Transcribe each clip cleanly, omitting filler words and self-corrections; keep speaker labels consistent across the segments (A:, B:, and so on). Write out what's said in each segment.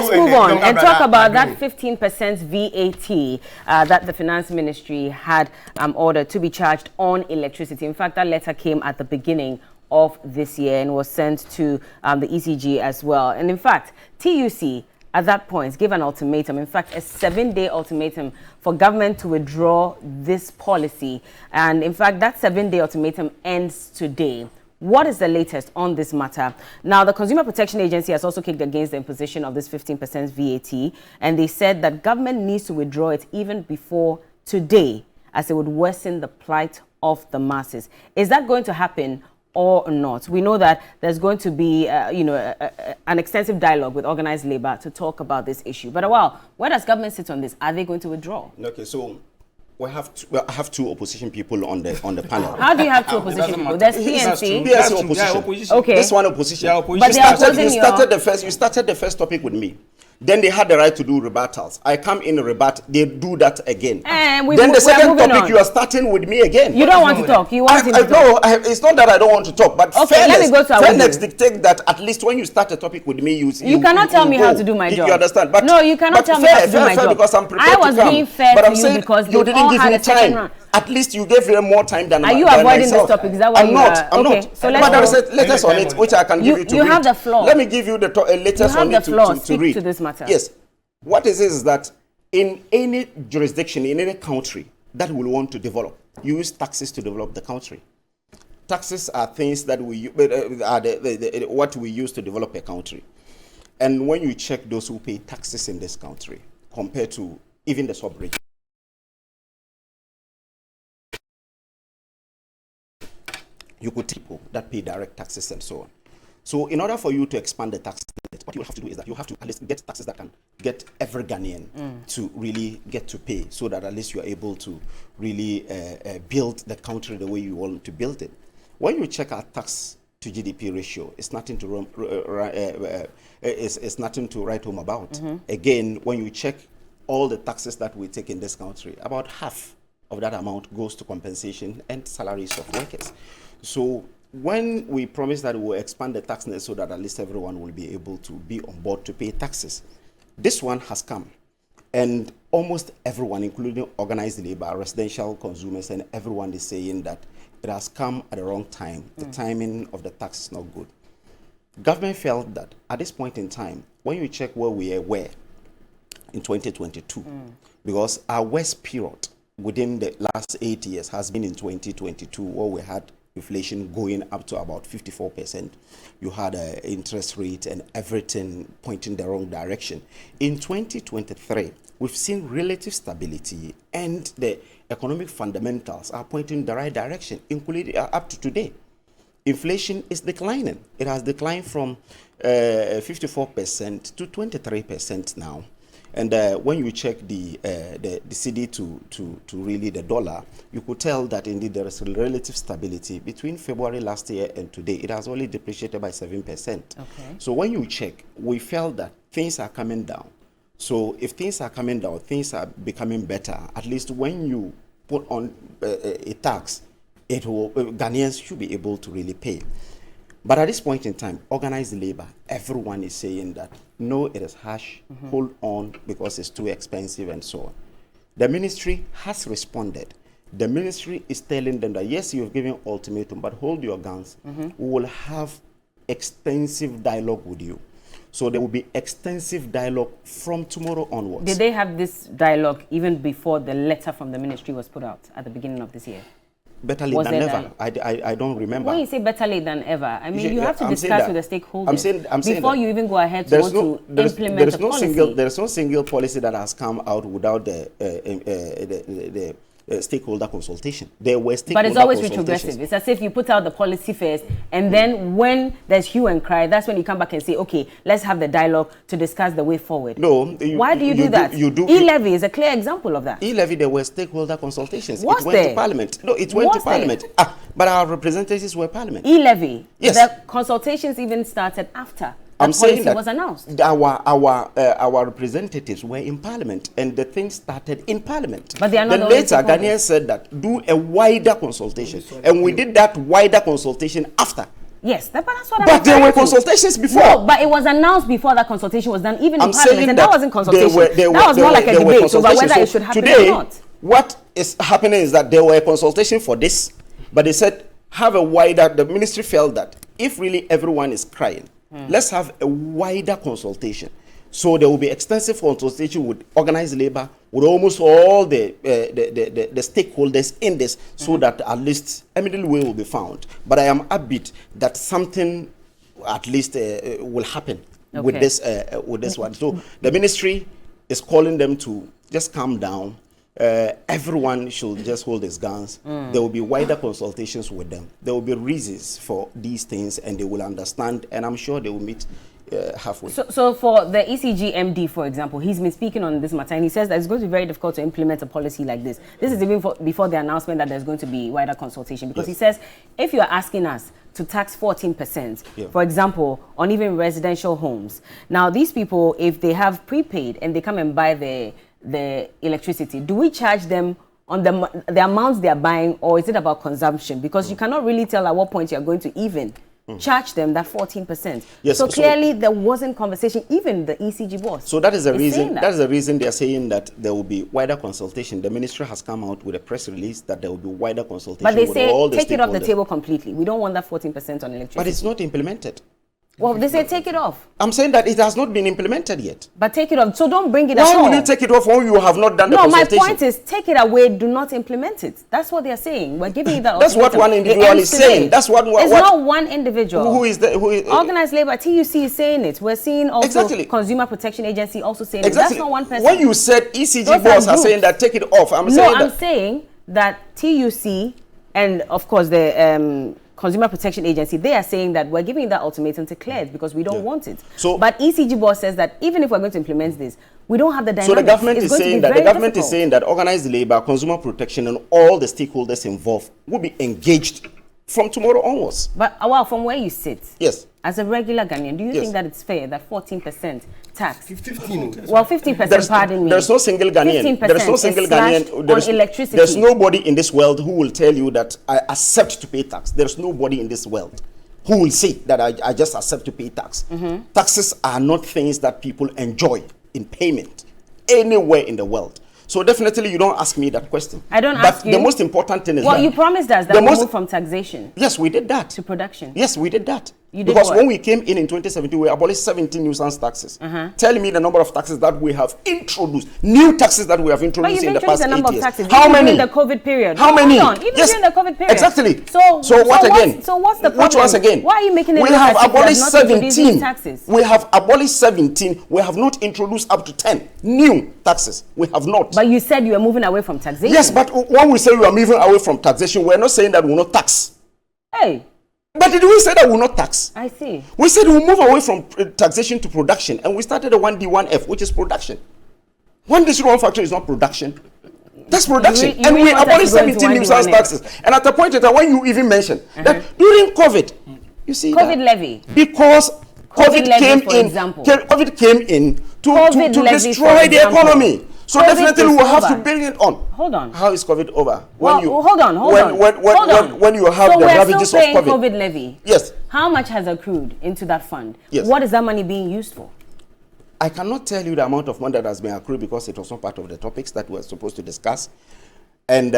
A: let's move on and talk about that 15% VAT that the finance ministry had ordered to be charged on electricity. In fact, that letter came at the beginning of this year and was sent to the ECG as well. And in fact, TUC at that point gave an ultimatum, in fact, a 7-day ultimatum for government to withdraw this policy. And in fact, that 7-day ultimatum ends today. What is the latest on this matter? Now, the Consumer Protection Agency has also kicked against the imposition of this 15% VAT, and they said that government needs to withdraw it even before today, as it would worsen the plight of the masses. Is that going to happen or not? We know that there's going to be, an extensive dialogue with organized labor to talk about this issue. But where does government sit on this? Are they going to withdraw?
B: Okay, so I have two opposition people on the panel.
A: How do you have two opposition people? There's PNC.
B: PNC opposition.
A: Okay.
B: This one opposition.
A: But
B: you started the first topic with me. Then they had the right to do rebuttals. I come in a rebut, they do that again.
A: And
B: then the second topic, you are starting with me again.
A: You don't want to talk. You want to talk.
B: No, it's not that I don't want to talk, but
A: okay, let me go to
B: fairness dictate that at least when you start a topic with me, you
A: cannot tell me how to do my job.
B: You understand? But
A: no, you cannot tell me how to do my job.
B: Because I'm prepared
A: I was being fair to you because
B: you didn't give me time. At least you gave them more time than myself.
A: Are you avoiding this topic? Is that why you are?
B: I'm not. So but there is a latest on it, which I can give you to read.
A: You have the floor.
B: Let me give you the latest on it to read.
A: To this matter.
B: Yes. What is that in any jurisdiction, in any country that will want to develop, you use taxes to develop the country. Taxes are things that what we use to develop a country. And when you check those who pay taxes in this country, compared to even the sub-region, you could take people that pay direct taxes and so on. So in order for you to expand the tax net, what you have to do is that you have to at least get taxes that can get every Ghanaian to really get to pay, so that at least you are able to really build the country the way you want to build it. When you check our tax to GDP ratio, it's nothing to it's nothing to write home about. Again, when you check all the taxes that we take in this country, about half of that amount goes to compensation and salaries of workers. So when we promise that we'll expand the tax net so that at least everyone will be able to be on board to pay taxes, this one has come. And almost everyone, including organized labor, residential consumers, and everyone is saying that it has come at the wrong time. The timing of the tax is not good. Government felt that at this point in time, when you check where we were in 2022, because our worst period within the last 8 years has been in 2022, where we had inflation going up to about 54%. You had an interest rate and everything pointing the wrong direction. In 2023, we've seen relative stability and the economic fundamentals are pointing the right direction, including up to today. Inflation is declining. It has declined from 54% to 23% now. And when you check the CD to really the dollar, you could tell that indeed there is a relative stability between February last year and today. It has only depreciated by 7%. Okay. So when you check, we felt that things are coming down. So if things are coming down, things are becoming better. At least when you put on a tax, Ghanaians should be able to really pay. But at this point in time, organized labor, everyone is saying that, no, it is harsh, hold on, because it's too expensive and so on. The ministry has responded. The ministry is telling them that, yes, you've given ultimatum, but hold your guns. We will have extensive dialogue with you. So there will be extensive dialogue from tomorrow onwards.
A: Did they have this dialogue even before the letter from the ministry was put out at the beginning of this year?
B: Better late than never. I don't remember.
A: When you say better late than ever, I mean, you have to discuss with the stakeholders before you even go ahead to implement the policy.
B: There is no single policy that has come out without the stakeholder consultation. There were stakeholder
A: But it's always retrogressive. It's as if you put out the policy first, and then when there's hue and cry, that's when you come back and say, okay, let's have the dialogue to discuss the way forward.
B: No.
A: Why do you do that? E-levy is a clear example of that.
B: E-levy, there were stakeholder consultations.
A: It
B: went to Parliament. No, it went to Parliament. But our representatives were Parliament.
A: E-levy.
B: Yes.
A: The consultations even started after the policy was announced.
B: Our representatives were in Parliament, and the thing started in Parliament.
A: But they are not.
B: Then later, Ghanaians said that do a wider consultation, and we did that wider consultation after.
A: Yes, that's what I'm
B: But there were
A: to.
B: consultations before.
A: No, but it was announced before that consultation was done, even in Parliament, and that wasn't consultation.
B: That
A: was more like a debate over whether it should happen
B: today,
A: or not.
B: What is happening is that there were consultation for this, but they said the ministry felt that if really everyone is crying, let's have a wider consultation. So there will be extensive consultation with organized labor, with almost all the stakeholders in this, so that at least a middle way will be found. But I am upbeat that something at least will happen with this one. So the ministry is calling them to just calm down. Everyone should just hold his guns. There will be wider consultations with them. There will be reasons for these things, and they will understand, and I'm sure they will meet halfway. So
A: for the ECG MD, for example, he's been speaking on this matter, and he says that it's going to be very difficult to implement a policy like this. This is even before the announcement that there's going to be wider consultation, because he says if you're asking us to tax 14%, for example, on even residential homes. Now, these people, if they have prepaid and they come and buy the electricity, do we charge them on the amounts they are buying, or is it about consumption? Because you cannot really tell at what point you're going to even charge them that 14%. Yes, so clearly there wasn't conversation, even the ECG boss. So that is the reason. That is the reason they are saying that there will be wider consultation. The ministry has come out with a press release that there will be wider consultation. But they say take it off the table completely. We don't want that 14% on electricity. But it's not implemented. Well, they say take it off. I'm saying that it has not been implemented yet. But take it off. So don't bring it at all. Why will you take it off when you have not done the consultation? No, my point is take it away, do not implement it. That's what they're saying. We're giving you that. That's what one individual is saying. That's what it's not one individual. Who is Organized Labor, TUC is saying it. We're seeing also Consumer Protection Agency also saying it. That's not one person. When you said ECG boss are saying that take it off, I'm saying that TUC and of course the Consumer Protection Agency, they are saying that we're giving that ultimatum to clear it because we don't want it. So, but ECG boss says that even if we're going to implement this, we don't have the dynamics. So the government is saying that organized labor, consumer protection, and all the stakeholders involved will be engaged from tomorrow onwards. But from where you sit, yes, as a regular Ghanaian, do you think that it's fair that 14% tax? 15%. Well, 15%. Pardon me. There's no single Ghanaian. There's no single Ghanaian on electricity. There's nobody in this world who will tell you that I accept to pay tax. There's nobody in this world who will say that I just accept to pay tax. Taxes are not things that people enjoy in payment anywhere in the world. So definitely you don't ask me that question. I don't ask you. But the most important thing is that... Well, you promised us that we move from taxation. Yes, we did that. To production. Yes, we did that. You did because when we came in 2017, we abolished 17 nuisance taxes. Tell me the number of taxes that we have introduced. New taxes that we have introduced in the past 8 years. How many? During the COVID period. How many? Even during the COVID period. Exactly. So what again? So what's the problem? Which ones again? Why are you making it look as if we have not introduced these taxes? We have abolished 17. We have not introduced up to 10 new taxes. We have not. But you said you were moving away from taxation. Yes, but when we say we are moving away from taxation, we're not saying that we will not tax. Hey. But did we say that we will not tax? I see. We said we'll move away from taxation to production, and we started a 1D, 1F, which is production. One district, one factory is not production. That's production. And we abolished 17 nuisance taxes. And at the point when you even mentioned that during COVID, you see COVID levy. Because COVID came in to destroy the economy. So COVID definitely we will have to bring it on. Hold on. How is COVID over? When you have the ravages of COVID. COVID levy. Yes. How much has accrued into that fund? Yes. What is that money being used for? I cannot tell you the amount of money that has been accrued because it was not part of the topics that we were supposed to discuss. And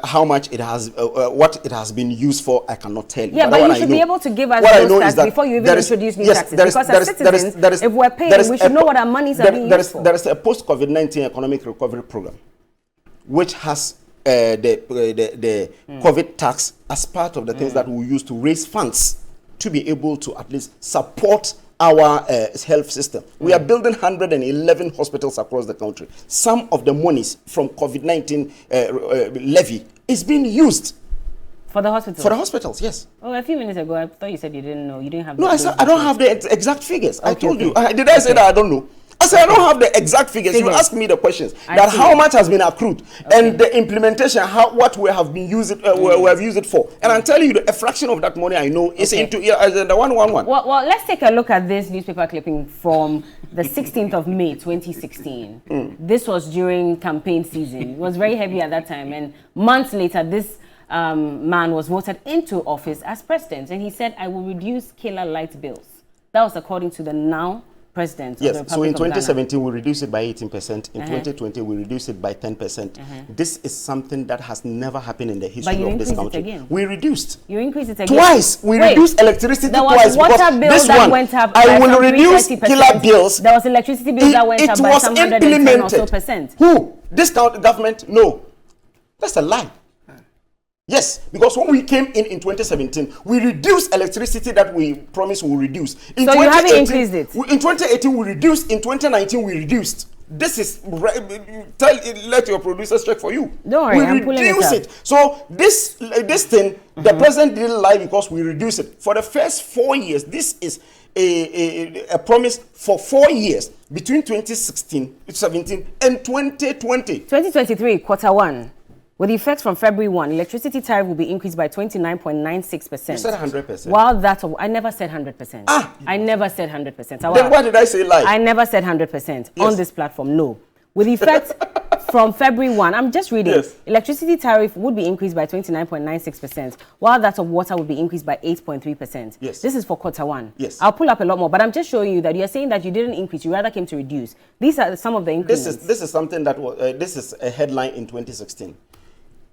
A: how much it has, what it has been used for, I cannot tell you. Yeah, but you should be able to give us those taxes before you even introduce new taxes. Because as citizens, if we're paying, we should know what our monies are being used for. There is a post-COVID-19 economic recovery program, which has the COVID tax as part of the things that we use to raise funds to be able to at least support our health system. We are building 111 hospitals across the country. Some of the monies from COVID-19 levy is being used for the hospitals. For the hospitals, yes. Oh, a few minutes ago, I thought you said you didn't know. You didn't have. No, I said I don't have the exact figures. I told you. Did I say that I don't know? I said I don't have the exact figures. You ask me the questions. That how much has been accrued and the implementation, what we have been used we have used it for. And I'm telling you, a fraction of that money I know is into the 111. Well, let's take a look at this newspaper clipping from the 16th of May, 2016. This was during campaign season. It was very heavy at that time, and months later, this man was voted into office as president, and he said, "I will reduce killer light bills." That was according to the now president.
B: Yes,
A: of the
B: so in
A: Republic of
B: 2017 we reduced it by 18%. In 2020 we reduced it by 10%. This is something that has never happened in the history of this country.
A: Again.
B: We reduced.
A: You increased it again.
B: Twice. We reduced electricity
A: there was
B: twice.
A: Water bill
B: this
A: that
B: one,
A: went up
B: I
A: by
B: will reduce
A: 30%.
B: killer bills.
A: There was electricity bill that went up by some 110 or so percent.
B: Who? This government? No. That's a lie. Yes, because when we came in 2017, we reduced electricity that we promised we will reduce.
A: So you haven't increased it?
B: In 2018, we reduced. In 2019, we reduced. This is, let your producers check for you.
A: Don't worry, I'm pulling it up.
B: So this thing, the president didn't lie because we reduced it. For the first 4 years, this is a promise for 4 years between 2016, 17, and 2020.
A: 2023, quarter one. With effect from February 1, electricity tariff will be increased by 29.96%.
B: You said 100%.
A: While that, I never said 100%. I never said 100%.
B: Then why did I say lie?
A: I never said 100% on this platform, no. With effect from February 1, I'm just reading.
B: Yes.
A: Electricity tariff would be increased by 29.96%, while that of water would be increased by 8.3%.
B: Yes.
A: This is for quarter one.
B: Yes.
A: I'll pull up a lot more, but I'm just showing you that you're saying that you didn't increase, you rather came to reduce. These are some of the increases.
B: This is something that was, this is a headline in 2016.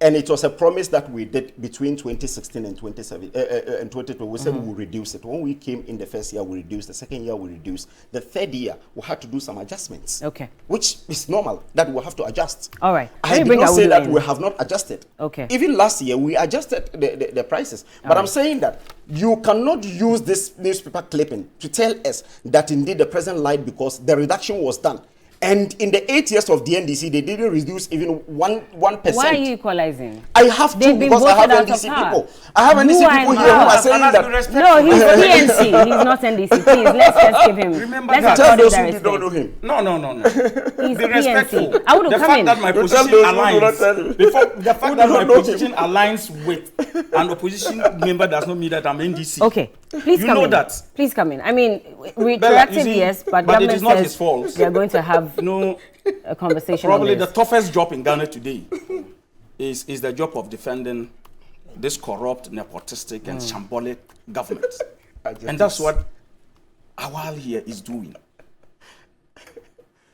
B: And it was a promise that we did between 2016 and 2020. We said we will reduce it. When we came in the first year, we reduced. The second year, we reduced. The third year, we had to do some adjustments.
A: Okay.
B: Which is normal, that we have to adjust.
A: All right.
B: I did not say that we have not adjusted.
A: Okay.
B: Even last year, we adjusted the prices. But I'm saying that you cannot use this newspaper clipping to tell us that indeed the president lied because the reduction was done. And in the 8 years of the NDC, they didn't reduce even 1%.
A: Why are you equalizing?
B: I have to because I have NDC people. I have NDC people here who are saying that.
A: No, he's PNC. He's not NDC. Please, let's just give him.
C: Remember
A: let's
B: tell those who don't know him.
C: No.
A: He's
C: Be respectful.
A: PNC. I would have come in.
C: That my position aligns. The fact that my position aligns with an opposition member does not mean that I'm NDC.
A: Okay. Please
C: you
A: come
C: know
A: in.
C: That.
A: Please come in. I mean, retroactive, yes, but
C: it
A: government
C: is not
A: says
C: his fault.
A: we are going to have a conversation.
C: Probably the toughest job in Ghana today is the job of defending this corrupt, nepotistic, and shambolic government. And that's what Awal here is doing.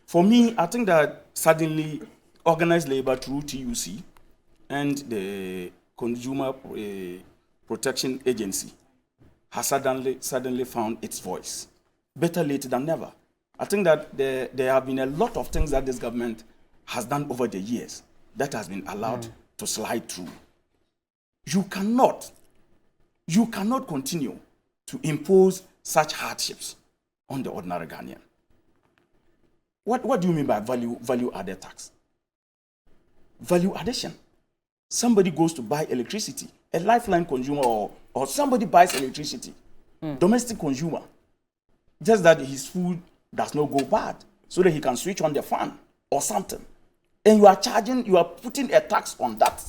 C: For me, I think that suddenly organized labor through TUC and the Consumer Protection Agency has suddenly found its voice. Better late than never. I think that there have been a lot of things that this government has done over the years that has been allowed to slide through. You cannot continue to impose such hardships on the ordinary Ghanaian. What do you mean by value added tax? Value addition. Somebody goes to buy electricity, a lifeline consumer or somebody buys electricity, domestic consumer, just that his food does not go bad, so that he can switch on the fan or something. And you are putting a tax on that.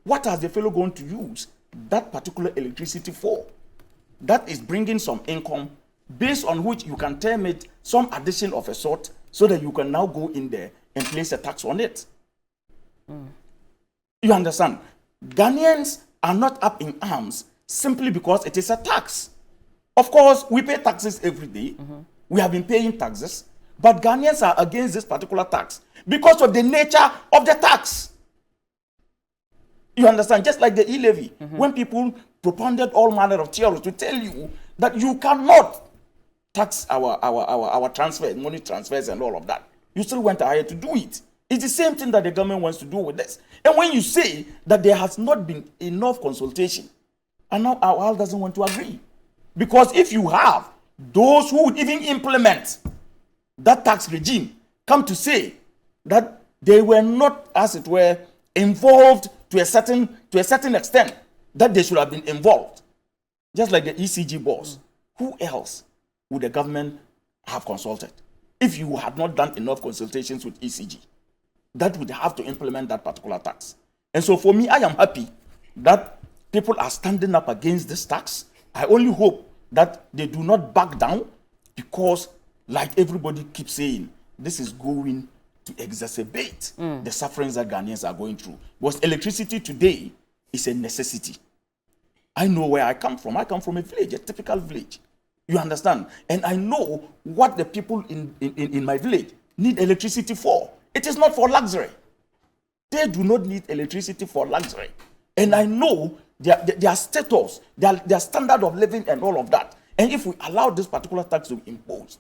C: What is the fellow going to use that particular electricity for? That is bringing some income based on which you can term it some addition of a sort so that you can now go in there and place a tax on it. You understand? Ghanaians are not up in arms simply because it is a tax. Of course, we pay taxes every day. We have been paying taxes, but Ghanaians are against this particular tax because of the nature of the tax. You understand? Just like the e-levy, when people propounded all manner of theories to tell you that you cannot tax our transfers, money transfers and all of that, you still went ahead to do it. It's the same thing that the government wants to do with this. And when you say that there has not been enough consultation, and now our doesn't want to agree. Because if you have those who would even implement that tax regime come to say that they were not, as it were, involved to a certain extent that they should have been involved, just like the ECG boss, who else would the government have consulted if you had not done enough consultations with ECG? That would have to implement that particular tax. And so for me, I am happy that people are standing up against this tax. I only hope that they do not back down because, like everybody keeps saying, this is going to exacerbate the sufferings that Ghanaians are going through. Because electricity today is a necessity. I know where I come from. I come from a village, a typical village. You understand? And I know what the people in my village need electricity for. It is not for luxury. They do not need electricity for luxury. And I know their status, their standard of living and all of that. And if we allow this particular tax to be imposed,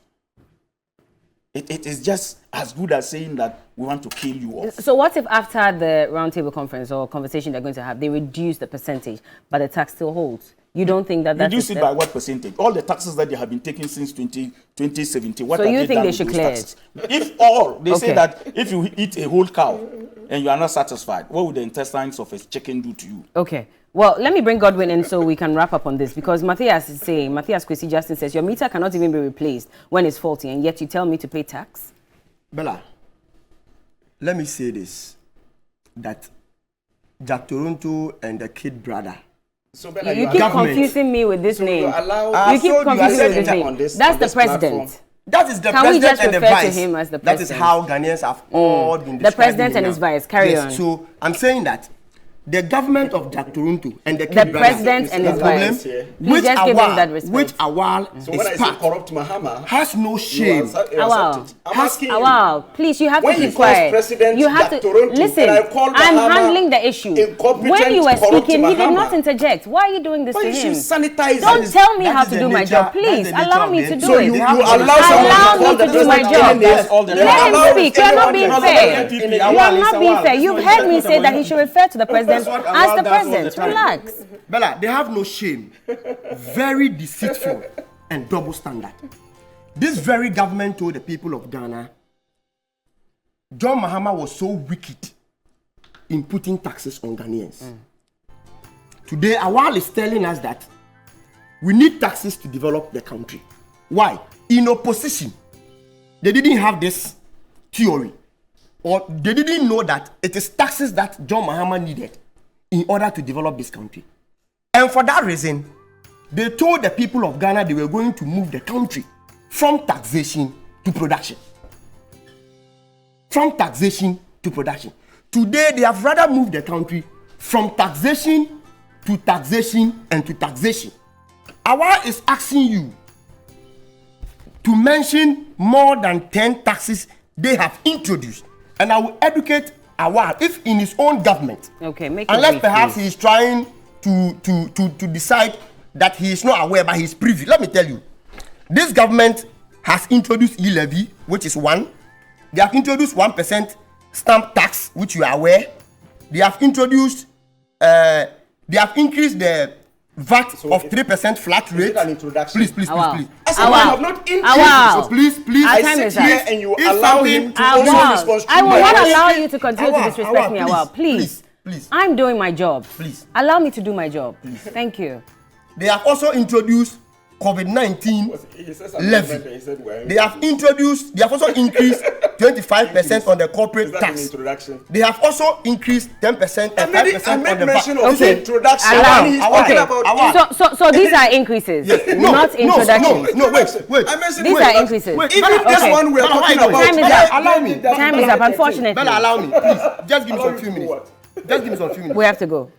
C: it is just as good as saying that we want to kill you off.
A: So what if after the roundtable conference or conversation they're going to have, they reduce the percentage, but the tax still holds? You don't think that that's...
C: Reduce it by what percentage? All the taxes that they have been taking since 2017, what
A: so
C: have
A: you
C: they
A: think
C: done
A: they
C: with
A: should
C: those
A: clear
C: taxes?
A: it?
C: If all, they say that if you eat a whole cow and you are not satisfied, what would the intestines of a chicken do to you?
A: Okay. Well, let me bring Godwin in so we can wrap up on this, because Matthias Kwesi Justin says, your meter cannot even be replaced when it's faulty, and yet you tell me to pay tax?
D: Bella, let me say this, that Jack Toronto and the kid brother.
B: So Bella,
A: you keep confusing me with this name. You keep confusing me with this name. That's the president.
D: That is the
A: Can we
D: president
A: just
D: and the
A: refer to
D: vice.
A: him as the
D: That is
A: president?
D: how Ghanaians have all been
A: The
D: describing
A: president
D: him
A: and
D: now.
A: his vice. Carry on.
D: So I'm saying that the government of Jack Toronto and the kid
A: The
D: brother,
A: president and his vice.
D: which
A: Please just give him that respect.
D: which Awal
B: So when I
D: is
B: say
D: part,
B: corrupt Mahama,
D: has no shame.
A: Awal.
B: I'm asking you.
A: Awal, please, you have
B: When
A: to
B: he
A: keep
B: calls
A: quiet.
B: President
A: You have
B: Jack
A: to
B: Toronto,
A: listen.
B: and I call
A: I'm
B: Mahama
A: handling the issue.
B: incompetent,
A: When you were
B: corrupt
A: speaking, he did
B: Mahama.
A: not interject. Why are you doing this
B: But
A: to
B: you
A: him?
B: should sanitize
A: Don't
B: it.
A: tell me
D: That
A: how
D: is
A: to
D: the
A: do my
D: nature-
A: job.
D: that is
A: Please
D: the nature
A: allow
D: of
A: me
D: the
A: to do
D: So
A: it.
D: you
B: allow
A: Allow
B: someone
A: me to do my job.
C: Yes, all the
A: Let
C: time.
A: him speak. You're not being
C: Anyone
A: fair.
C: can-
A: You are not being fair. You've heard me say that he should refer to the president
D: what
A: as
D: Awal
A: the
D: does all the
A: president.
D: time.
A: Relax.
D: Bella, they have no shame. Very deceitful and double standard. This very government told the people of Ghana, John Mahama was so wicked in putting taxes on Ghanaians. Today, Awal is telling us that we need taxes to develop the country. Why? In opposition, they didn't have this theory, or they didn't know that it is taxes that John Mahama needed in order to develop this country. And for that reason, they told the people of Ghana they were going to move the country from taxation to production. From taxation to production. Today, they have rather moved the country from taxation to taxation and to taxation. Awal is asking you to mention more than 10 taxes they have introduced. And I will educate Awal if in his own government,
A: Okay, make it
D: unless
A: brief,
D: perhaps
A: please.
D: he is trying to decide that he is not aware, but he is privy. Let me tell you, this government has introduced e-levy, which is one. They have introduced 1% stamp tax, which you are aware. They have introduced, they have increased the VAT of 3% flat rate.
B: an introduction?
D: Please.
A: Awal.
B: I said,
A: Awal.
B: you have not increased.
A: Awal.
D: So please.
A: Our
B: I
A: time
B: sit
A: is
B: here
A: up.
B: and you
D: If
B: allow
D: something-
B: him to also
A: Awal,
B: respond to
A: I will
B: my
A: not
B: question.
A: allow you to continue to
D: Awal,
A: disrespect
D: Awal,
A: me,
D: please,
A: Awal. Please.
D: please.
A: I'm doing my job.
D: Please.
A: Allow me to do my job. Thank you.
D: They have also introduced COVID-19
B: He says
D: levy.
B: amendment and he said, well,
D: They have also increased 25% on the corporate
B: is that an
D: tax.
B: introduction?
D: They have also increased 10%
B: I
D: and
B: made
D: 5% on
B: mention
D: the
B: of
D: VAT.
B: his introduction.
A: Allow.
B: And he's
D: Awal.
B: talking
D: Okay.
B: about
A: So these are increases, not introductions.
D: No, wait.
B: I mentioned
A: These
B: wait,
A: are increases.
D: Wait,
B: Even
D: Bella,
B: this
D: okay.
B: one we are
D: Bella,
B: talking
D: why
B: about.
A: Time is
D: Bella,
A: up.
D: allow me.
A: Time is up, unfortunately.
D: Bella, allow me. Please, just give me some
B: you
D: few
B: to
D: minutes.
B: what?
D: Just give me some few minutes.
A: We have to go.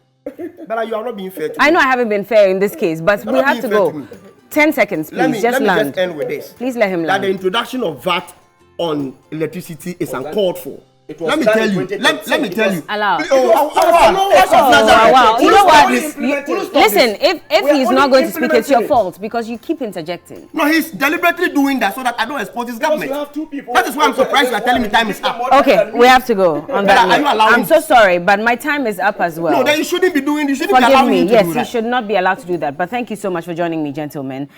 D: Bella, you are not being fair to me.
A: I know I haven't been fair in this case, but we
D: not
A: have to
D: being fair
A: go.
D: to me.
A: 10 seconds, please.
D: Let me
A: just land.
D: just end with this.
A: Please let him
D: That the
A: land.
D: introduction of VAT on electricity is uncalled for.
B: It was
D: Let me
B: done
D: tell
B: in
D: you.
B: 2013.
D: Let me tell you.
A: Allow.
D: Wow.
A: Wow. You know what?
B: Implemented.
A: Listen, if
B: We are
A: he's
B: only
A: not going to speak, it's your
B: implementing it.
A: fault because you keep interjecting.
D: No, he's deliberately doing that so that I don't expose his government.
B: You have two people.
D: That is why I'm surprised you are telling me time is up.
A: Okay, we have to go on that
D: Are you
A: note.
D: allowing
A: I'm so sorry, but my time is up as well.
D: No, then you shouldn't be
A: Forgive
D: allowing
A: me.
D: him to
A: Yes,
D: do
A: you
D: that.
A: should not be allowed to do that. But thank you so much for joining me, gentlemen.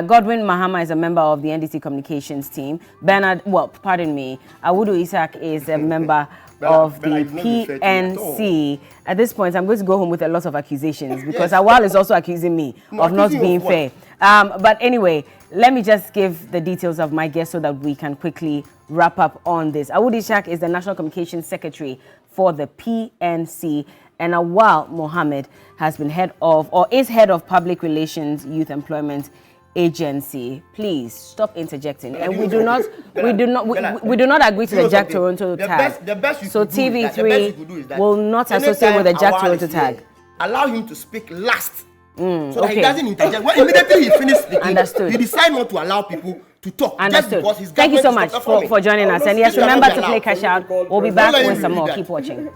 A: Godwin Mahama is a member of the NDC communications team. Awudu Isaac is a member of
D: Bella,
A: the
D: you've not been fair to me at all.
A: PNC. At this point, I'm going to go home with a lot of accusations because Awal is also accusing me of not
D: accusing you
A: being
D: of what?
A: fair. But anyway, let me just give the details of my guest so that we can quickly wrap up on this. Awudu Isaac is the National Communications Secretary for the PNC, and Awal Mohammed has been is head of Public Relations Youth Employment Agency. Please stop interjecting. And we do not agree to the Jack Toronto tag.
D: The best you
A: So
D: could do is that- the best you could do
A: TV3
D: is that
A: will not associate with the
D: anytime
A: Jack
D: Awal
A: Toronto
D: is
A: tag.
D: here, allow him to speak last. So that
A: okay.
D: he doesn't interject. Well, immediately he finished speaking,
A: Understood.
D: he decided not to allow people to talk. Just
A: Understood.
D: because his
A: Thank you so
D: government is
A: much
D: not performing.
A: for joining us. And yes, remember to play Cash Out. We'll be back with some more. Keep watching.